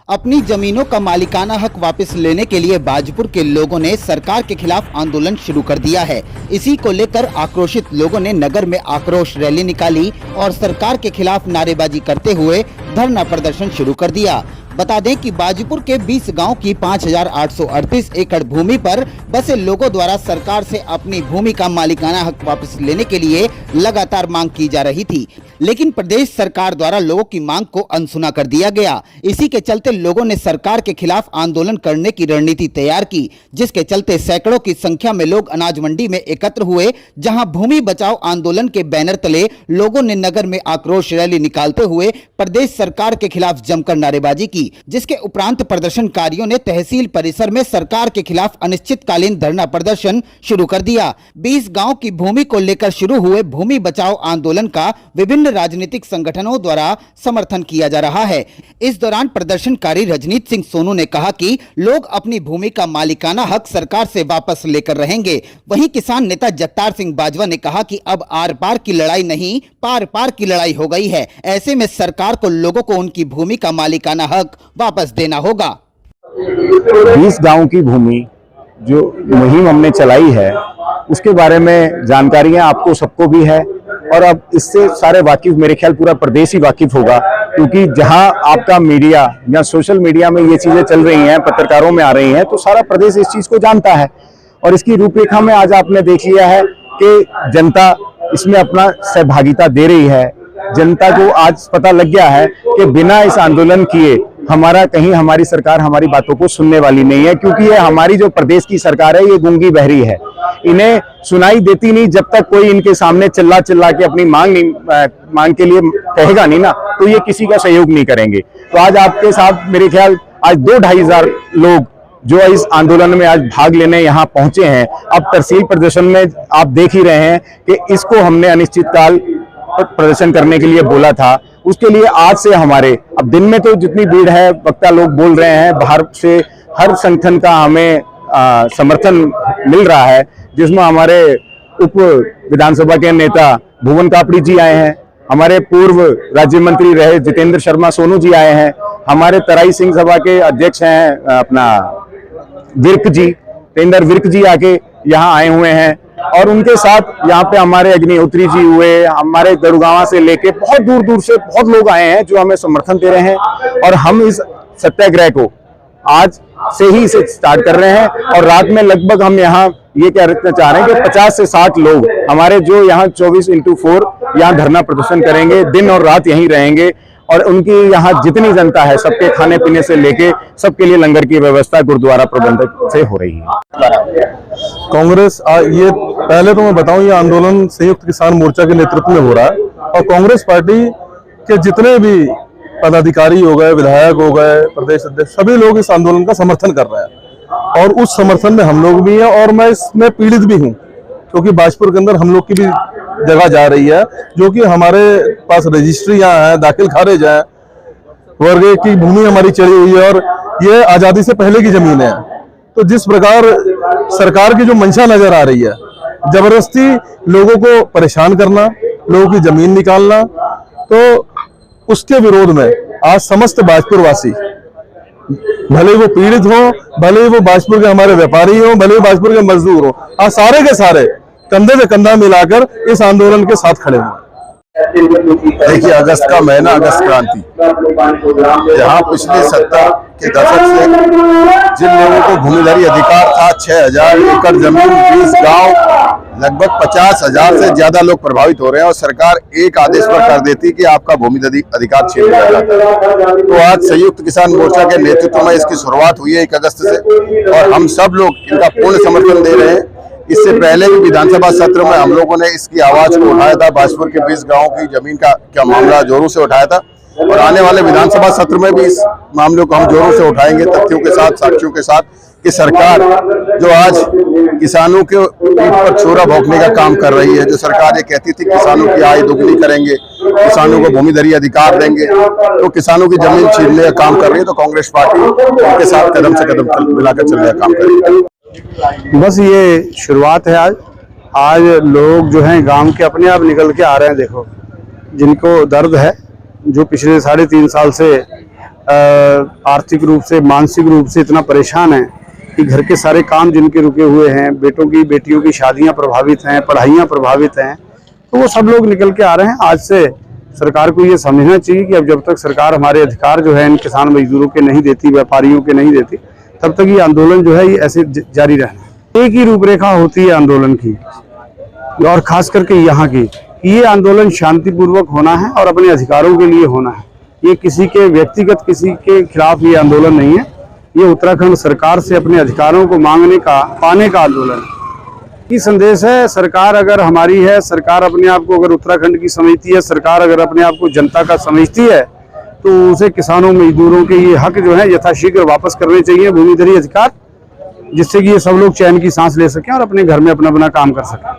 अपनी जमीनों का मालिकाना हक वापस लेने के लिए बाजपुर के लोगों ने सरकार के खिलाफ आंदोलन शुरू कर दिया है। इसी को लेकर आक्रोशित लोगों ने नगर में आक्रोश रैली निकाली और सरकार के खिलाफ नारेबाजी करते हुए धरना प्रदर्शन शुरू कर दिया। बता दें कि बाजपुर के 20 गांव की 5,838 एकड़ भूमि पर बसे लोगों द्वारा सरकार से अपनी भूमि का मालिकाना हक वापस लेने के लिए लगातार मांग की जा रही थी, लेकिन प्रदेश सरकार द्वारा लोगों की मांग को अनसुना कर दिया गया। इसी के चलते लोगों ने सरकार के खिलाफ आंदोलन करने की रणनीति तैयार की, जिसके चलते सैकड़ों की संख्या में लोग अनाज मंडी में एकत्र हुए, जहां भूमि बचाओ आंदोलन के बैनर तले लोगों ने नगर में आक्रोश रैली निकालते हुए प्रदेश सरकार के खिलाफ जमकर नारेबाजी की, जिसके उपरांत प्रदर्शनकारियों ने तहसील परिसर में सरकार के खिलाफ अनिश्चितकालीन धरना प्रदर्शन शुरू कर दिया। 20 गांव की भूमि को लेकर शुरू हुए भूमि बचाओ आंदोलन का विभिन्न राजनीतिक संगठनों द्वारा समर्थन किया जा रहा है। इस दौरान प्रदर्शनकारी रजनीत सिंह सोनू ने कहा कि लोग अपनी भूमि का मालिकाना हक सरकार से वापस लेकर रहेंगे। वहीं किसान नेता जगतार सिंह बाजवा ने कहा कि अब आर पार की लड़ाई नहीं, पार पार की लड़ाई हो गई है। ऐसे में सरकार को लोगों को उनकी भूमि का मालिकाना हक वापस देना होगा। 20 गांव की भूमि जो मुहिम हमने चलाई है उसके बारे में जानकारियां आपको सबको भी है, और अब इससे सारे वाकिफ, मेरे ख्याल पूरा प्रदेश ही वाकिफ होगा, क्योंकि जहां आपका मीडिया या सोशल मीडिया में ये चीजें चल रही हैं, पत्रकारों में आ रही हैं, तो सारा प्रदेश इस चीज को जानता है। और इसकी रूपरेखा में आज आपने देख लिया है कि जनता इसमें अपना सहभागिता दे रही है। जनता को आज पता लग गया है कि बिना इस आंदोलन किए हमारी सरकार हमारी बातों को सुनने वाली नहीं है, क्योंकि ये हमारी जो प्रदेश की सरकार है ये गूंगी बहरी है। इन्हें सुनाई देती नहीं, जब तक कोई इनके सामने चिल्ला चिल्ला के अपनी मांग के लिए कहेगा नहीं ना, तो ये किसी का सहयोग नहीं करेंगे। तो आज आपके साथ मेरे ख्याल आज 2-2.5 हजार लोग जो इस आंदोलन में आज भाग लेने यहाँ पहुंचे हैं। अब तहसील प्रदर्शन में आप देख ही रहे हैं कि इसको हमने अनिश्चितकाल प्रदर्शन करने के लिए बोला था। उसके लिए आज से हमारे अब दिन में तो जितनी भीड़ है, वक्ता लोग बोल रहे हैं, बाहर से हर संगठन का हमें समर्थन मिल रहा है, जिसमें हमारे उप विधानसभा के नेता भुवन कापड़ी जी आए हैं, हमारे पूर्व राज्य मंत्री रहे जितेंद्र शर्मा सोनू जी आए हैं, हमारे तराई सिंह सभा के अध्यक्ष हैं अपना विर्क जी, तेंदर विर्क जी आके यहाँ आए हुए हैं, और उनके साथ यहाँ पे हमारे अग्निहोत्री जी हुए, हमारे गढ़गांव से लेके बहुत दूर दूर से बहुत लोग आए हैं जो हमें समर्थन दे रहे हैं। और हम इस सत्याग्रह को आज से ही इसे स्टार्ट कर रहे हैं, और रात में लगभग हम यहाँ ये कहना चाह रहे हैं कि 50 से 60 लोग हमारे जो यहाँ 24x4 यहाँ धरना प्रदर्शन करेंगे, दिन और रात यहीं रहेंगे, और उनकी यहाँ जितनी जनता है सबके खाने पीने से लेके सबके लिए लंगर की व्यवस्था गुरुद्वारा प्रबंधक से हो रही है। कांग्रेस ये पहले तो मैं बताऊं, ये आंदोलन संयुक्त किसान मोर्चा के नेतृत्व में हो रहा है, और कांग्रेस पार्टी के जितने भी पदाधिकारी हो गए, विधायक हो गए, प्रदेश अध्यक्ष, सभी लोग इस आंदोलन का समर्थन कर रहे हैं, और उस समर्थन में हम लोग भी हैं, और मैं इसमें पीड़ित भी हूँ, क्योंकि बाजपुर के अंदर हम लोग की भी जगह जा रही है, जो कि हमारे पास रजिस्ट्री यहाँ है, दाखिल खारिज है, वर्ग की भूमि हमारी चढ़ी हुई है, और ये आजादी से पहले की जमीन है। तो जिस प्रकार सरकार की जो मंशा नजर आ रही है, जबरदस्ती लोगों को परेशान करना, लोगों की जमीन निकालना, तो उसके विरोध में आज समस्त बाजपुर वासी, भले वो पीड़ित हो, भले वो बाजपुर के हमारे व्यापारी हो, भले बाजपुर के मजदूर हो, आज सारे के सारे कंधे से कंधा मिलाकर इस आंदोलन के साथ खड़े हुए। देखिए, अगस्त का महीना, अगस्त क्रांति, जहां पिछले सत्ता के दशक से जिन लोगों को भूमिधारी अधिकार था, 6,000 एकड़ जमीन, 20 गांव, लगभग 50,000 से ज्यादा लोग प्रभावित हो रहे हैं, और सरकार एक आदेश पर कर देती कि आपका भूमि अधिकार छीन लिया जाता है। तो आज संयुक्त किसान मोर्चा के नेतृत्व में इसकी शुरुआत हुई है 1 अगस्त से, और हम सब लोग इनका पूर्ण समर्थन दे रहे हैं। इससे पहले भी विधानसभा सत्र में हम लोगों ने इसकी आवाज को उठाया था, बाजपुर के 20 गांवों की जमीन का मामला जोरों से उठाया था, और आने वाले विधानसभा सत्र में भी इस मामले को हम जोरों से उठाएंगे, तथ्यों के साथ, साक्ष्यों के साथ, कि सरकार जो आज किसानों के पीठ पर छोरा भोंकने का काम कर रही है, जो सरकार ये कहती थी किसानों की आय दोगुनी करेंगे, किसानों को भूमिधरी अधिकार देंगे, तो किसानों की जमीन छीनने का काम कर रही है। तो कांग्रेस पार्टी उनके साथ कदम से कदम मिलाकर चलने का काम करेगी। बस ये शुरुआत है। आज लोग जो हैं गांव के अपने आप निकल के आ रहे हैं। देखो, जिनको दर्द है, जो पिछले 3.5 साल से आर्थिक रूप से, मानसिक रूप से इतना परेशान हैं कि घर के सारे काम जिनके रुके हुए हैं, बेटियों की शादियां प्रभावित हैं, पढ़ाइयां प्रभावित हैं, तो वो सब लोग निकल के आ रहे हैं। आज से सरकार को ये समझना चाहिए कि अब जब तक सरकार हमारे अधिकार जो है इन किसान मजदूरों के नहीं देती, व्यापारियों के नहीं देती, तब तक ये आंदोलन जो है ये ऐसे जारी रहना। एक ही रूपरेखा होती है आंदोलन की, और खास करके यहाँ की, ये आंदोलन शांतिपूर्वक होना है और अपने अधिकारों के लिए होना है। ये किसी के व्यक्तिगत, किसी के खिलाफ ये आंदोलन नहीं है। ये उत्तराखंड सरकार से अपने अधिकारों को मांगने का, पाने का आंदोलन है। ये संदेश है, सरकार अगर हमारी है, सरकार अपने आप को अगर उत्तराखंड की समझती है, सरकार अगर अपने आप को जनता का समझती है, तो उसे किसानों मजदूरों के ये हक जो है यथाशीघ्र वापस करने चाहिए, भूमिधरी अधिकार, जिससे कि ये सब लोग चैन की सांस ले सकें और अपने घर में अपना काम कर सकें।